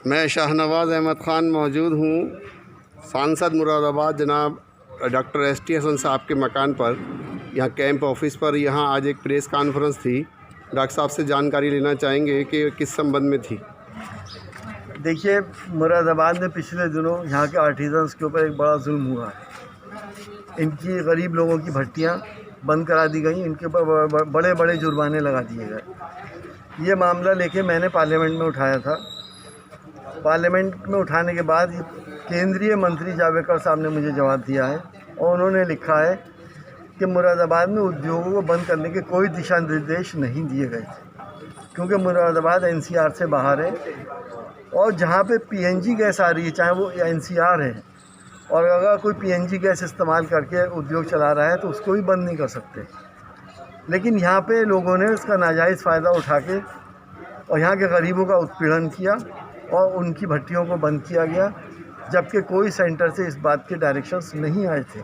मैं शाहनवाज़ अहमद ख़ान मौजूद हूँ सांसद मुरादाबाद जनाब डॉक्टर एस.टी. हसन साहब के मकान पर, यहाँ कैंप ऑफिस पर। यहाँ आज एक प्रेस कॉन्फ्रेंस थी। डॉक्टर साहब से जानकारी लेना चाहेंगे कि किस संबंध में थी। देखिए, मुरादाबाद में पिछले दिनों यहाँ के आर्टिजन्स के ऊपर एक बड़ा जुल्म हुआ है। इनकी गरीब लोगों की भट्टियाँ बंद करा दी गई, इनके ऊपर बड़े बड़े जुर्माने लगा दिए गए। ये मामला लेके मैंने पार्लियामेंट में उठाया था। पार्लियामेंट में उठाने के बाद केंद्रीय मंत्री जावड़ेकर साहब ने मुझे जवाब दिया है और उन्होंने लिखा है कि मुरादाबाद में उद्योगों को बंद करने के कोई दिशा निर्देश नहीं दिए गए थे, क्योंकि मुरादाबाद एनसीआर से बाहर है और जहाँ पे पीएनजी गैस आ रही है, चाहे वो एनसीआर है, और अगर कोई पीएनजी गैस इस्तेमाल करके उद्योग चला रहा है तो उसको भी बंद नहीं कर सकते। लेकिन यहाँ पे लोगों ने उसका नाजायज़ फ़ायदा उठा के और यहाँ के गरीबों का उत्पीड़न किया और उनकी भट्टियों को बंद किया गया, जबकि कोई सेंटर से इस बात के डायरेक्शंस नहीं आए थे।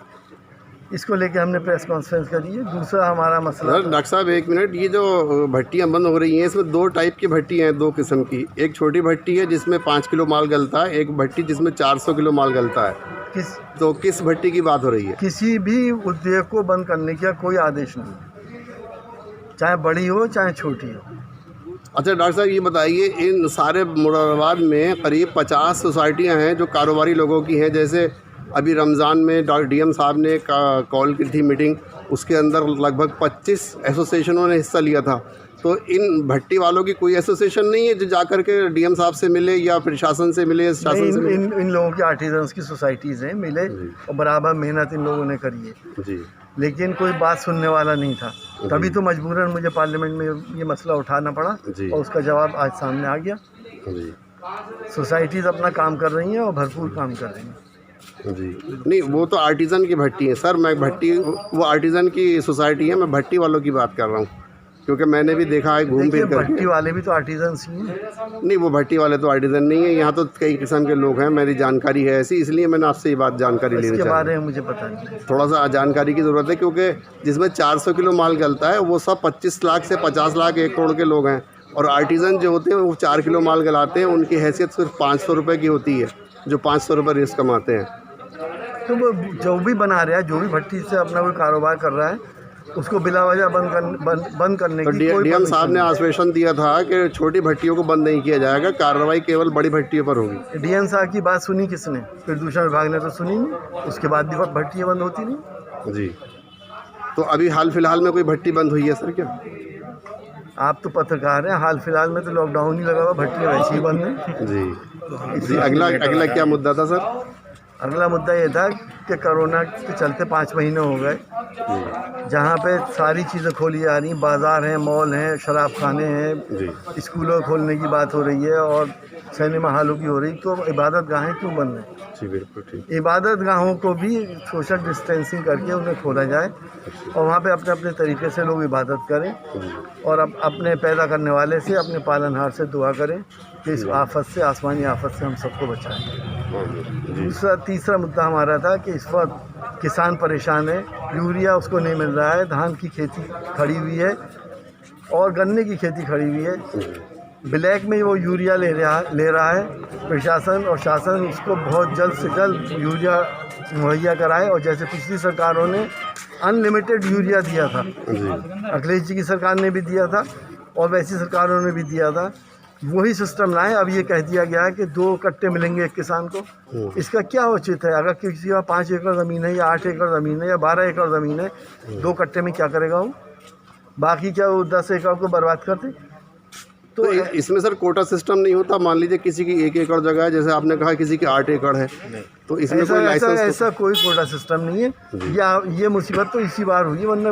इसको लेके हमने प्रेस कॉन्फ्रेंस करी है। दूसरा हमारा मसला, डॉक्टर साहब एक मिनट, ये जो भट्टियाँ बंद हो रही हैं इसमें दो टाइप की भट्टी हैं, दो किस्म की। एक छोटी भट्टी है जिसमें 5 किलो माल गलता है, एक भट्टी जिसमें 400 किलो माल गलता है। किस भट्टी की बात हो रही है? किसी भी उद्योग को बंद करने का कोई आदेश नहीं, चाहे बड़ी हो चाहे छोटी हो। अच्छा डॉक्टर साहब, ये बताइए, इन सारे मुरादाबाद में करीब 50 सोसाइटियां हैं जो कारोबारी लोगों की हैं। जैसे अभी रमज़ान में डीएम साहब ने कॉल की थी मीटिंग, उसके अंदर लगभग 25 एसोसिएशनों ने हिस्सा लिया था। तो इन भट्टी वालों की कोई एसोसिएशन नहीं है जो जा कर के डीएम साहब से मिले या प्रशासन से मिले? शासन से मिले? इन लोगों की आर्टिजन्स की सोसाइटीज़ हैं, मिले और बराबर मेहनत इन लोगों ने करी है जी, लेकिन कोई बात सुनने वाला नहीं था। तभी तो मजबूरन मुझे पार्लियामेंट में ये मसला उठाना पड़ा और उसका जवाब आज सामने आ गया जी। सोसाइटीज़ अपना काम कर रही हैं और भरपूर काम कर रही हैं जी। नहीं, वो तो आर्टिज़न की भट्टी है सर। मैं भट्टी, वो आर्टिज़न की सोसाइटी है, मैं भट्टी वालों की बात कर रहा हूँ, क्योंकि मैंने भी देखा है घूम फिर कर। भट्टी वाले भी तो आर्टिजन्स ही हैं। नहीं, वो भट्टी वाले तो आर्टिजन नहीं है। यहाँ तो कई किस्म के लोग हैं, मेरी जानकारी है ऐसी, इसलिए मैंने आपसे ये बात जानकारी लेनी चाहिए। इसके बारे में मुझे पता नहीं, थोड़ा सा जानकारी की ज़रूरत है, क्योंकि जिसमें 400 किलो माल गलता है वो सब 25 लाख से 50 लाख 1 करोड़ के लोग हैं, और आर्टिजन जो होते हैं वो 4 किलो माल गलाते हैं। उनकी हैसियत सिर्फ 500 रुपये की होती है, जो 500 रुपये रिस्क कमाते हैं। तो वो जो भी बना रहा है, जो भी भट्टी से अपना कोई कारोबार कर रहा है, उसको बिला वजह बंद करने की कोई डीएम साहब ने आश्वासन दिया था कि छोटी भट्टियों को बंद नहीं किया जाएगा, कार्रवाई केवल बड़ी भट्टियों पर होगी। डीएम साहब की बात सुनी किसने? प्रदूषण विभाग ने तो सुनी नहीं, उसके बाद भी भट्टियाँ बंद होती नहीं जी। तो अभी हाल फिलहाल में कोई भट्टी बंद हुई है सर क्या? आप तो पत्रकार हैं, हाल फिलहाल में तो लॉकडाउन ही लगा हुआ, भट्टियाँ वैसे ही बंद हैं जी। अगला क्या मुद्दा था सर? अगला मुद्दा ये था कि कोरोना के चलते 5 महीने हो गए, जहाँ पे सारी चीज़ें खोली जा रही, बाज़ार हैं, मॉल हैं, शराब खाने हैं, स्कूलों खोलने की बात हो रही है और सिनेमा हॉलों की हो रही, तो इबादत गाहें क्यों बंद हैं? जी बिल्कुल ठीक। इबादत गाहों को भी सोशल डिस्टेंसिंग करके उन्हें खोला जाए और वहाँ पे अपने अपने तरीके से लोग इबादत करें और अपने पैदा करने वाले से, अपने पालनहार से दुआ करें कि इस आफत से, आसमानी आफत से हम सबको बचाएं। तीसरा मुद्दा हमारा था कि इस वक्त किसान परेशान है, यूरिया उसको नहीं मिल रहा है, धान की खेती खड़ी हुई है और गन्ने की खेती खड़ी हुई है, ब्लैक में वो यूरिया ले रहा है। प्रशासन और शासन उसको बहुत जल्द से जल्द यूरिया मुहैया कराए, और जैसे पिछली सरकारों ने अनलिमिटेड यूरिया दिया था, अखिलेश जी की सरकार ने भी दिया था और वैसी सरकारों ने भी दिया था, वही सिस्टम लाएं। अब ये कह दिया गया है कि 2 कट्टे मिलेंगे एक किसान को। इसका क्या उचित है? अगर किसी का 5 एकड़ ज़मीन है या 8 एकड़ ज़मीन है या 12 एकड़ ज़मीन है, 2 कट्टे में क्या करेगा वो? बाकी क्या वो 10 एकड़ को बर्बाद कर दे? तो इसमें सर कोटा सिस्टम नहीं होता? मान लीजिए किसी की 1 एकड़ जगह है, जैसे आपने कहा किसी की 8 एकड़ है, तो इसमें कोई लाइसेंस? ऐसा कोई कोटा सिस्टम नहीं है। या ये मुसीबत तो इसी बार हुई, वरना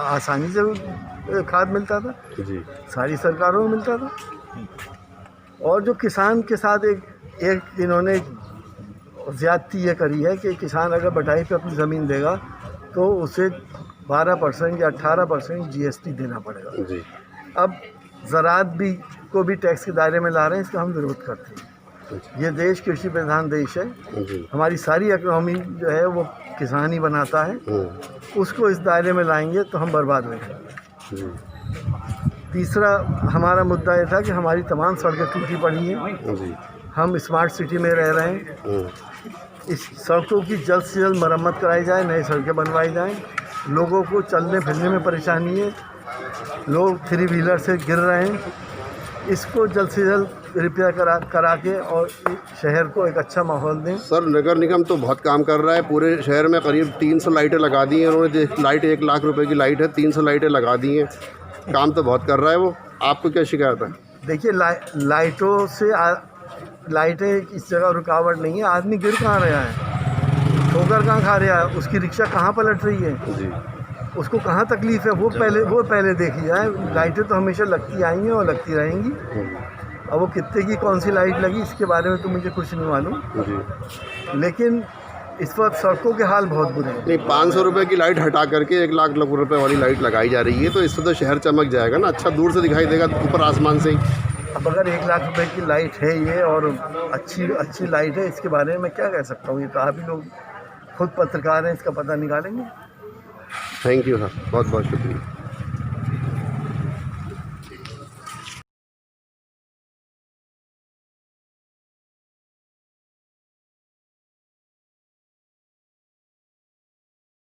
आसानी से खाद मिलता था जी, सारी सरकारों में मिलता था। और जो किसान के साथ एक इन्होंने ज़्यादती ये करी है कि किसान अगर बटाई पे अपनी ज़मीन देगा तो उसे 12% या 18% जीएसटी देना पड़ेगा जी। अब ज़राअत भी को भी टैक्स के दायरे में ला रहे हैं, इसका हम विरोध करते हैं। ये देश कृषि प्रधान देश है, हमारी सारी इकोनॉमी जो है वो किसान ही बनाता है, उसको इस दायरे में लाएंगे तो हम बर्बाद हो जाएंगे। तीसरा हमारा मुद्दा ये था कि हमारी तमाम सड़कें टूटी पड़ी हैं। जी। हम स्मार्ट सिटी में रह रहे हैं। हम्म। इस सड़कों की जल्द से जल्द मरम्मत कराई जाए, नई सड़कें बनवाई जाएं। लोगों को चलने फिरने में परेशानी है, लोग थ्री व्हीलर से गिर रहे हैं। इसको जल्द से जल्द रिपेयर करा के और शहर को एक अच्छा माहौल दें। सर नगर निगम तो बहुत काम कर रहा है, पूरे शहर में करीब 300 लाइटें लगा दी हैं उन्होंने। लाइट 1 लाख रुपए की लाइट है, 300 लाइटें लगा दी हैं। काम तो बहुत कर रहा है वो। आपको क्या शिकायत है? देखिए लाइटों से लाइटें इस जगह रुकावट नहीं है। आदमी गिर कहाँ रहा है, ठोकर कहाँ खा रहा है, उसकी रिक्शा कहाँ पलट रही है, जी। उसको कहाँ तकलीफ़ है, वो पहले देखी जाए। लाइटें तो हमेशा लगती आई हैं और लगती रहेंगी। अब वो कितने की कौन सी लाइट लगी इसके बारे में तो मुझे कुछ नहीं मालूम, जी। लेकिन इस वक्त सड़कों के हाल बहुत बुरे हैं। नहीं, 500 रुपये की लाइट हटा करके 1 लाख रुपए वाली लाइट लगाई जा रही है, तो इससे तो शहर चमक जाएगा ना, अच्छा दूर से दिखाई देगा ऊपर आसमान से ही। अब अगर 1 लाख रुपए की लाइट है ये और अच्छी लाइट है, इसके बारे में मैं क्या कह सकता हूँ। ये तो आप ही लोग खुद पत्रकार हैं, इसका पता निकालेंगे। थैंक यू सर, बहुत बहुत शुक्रिया।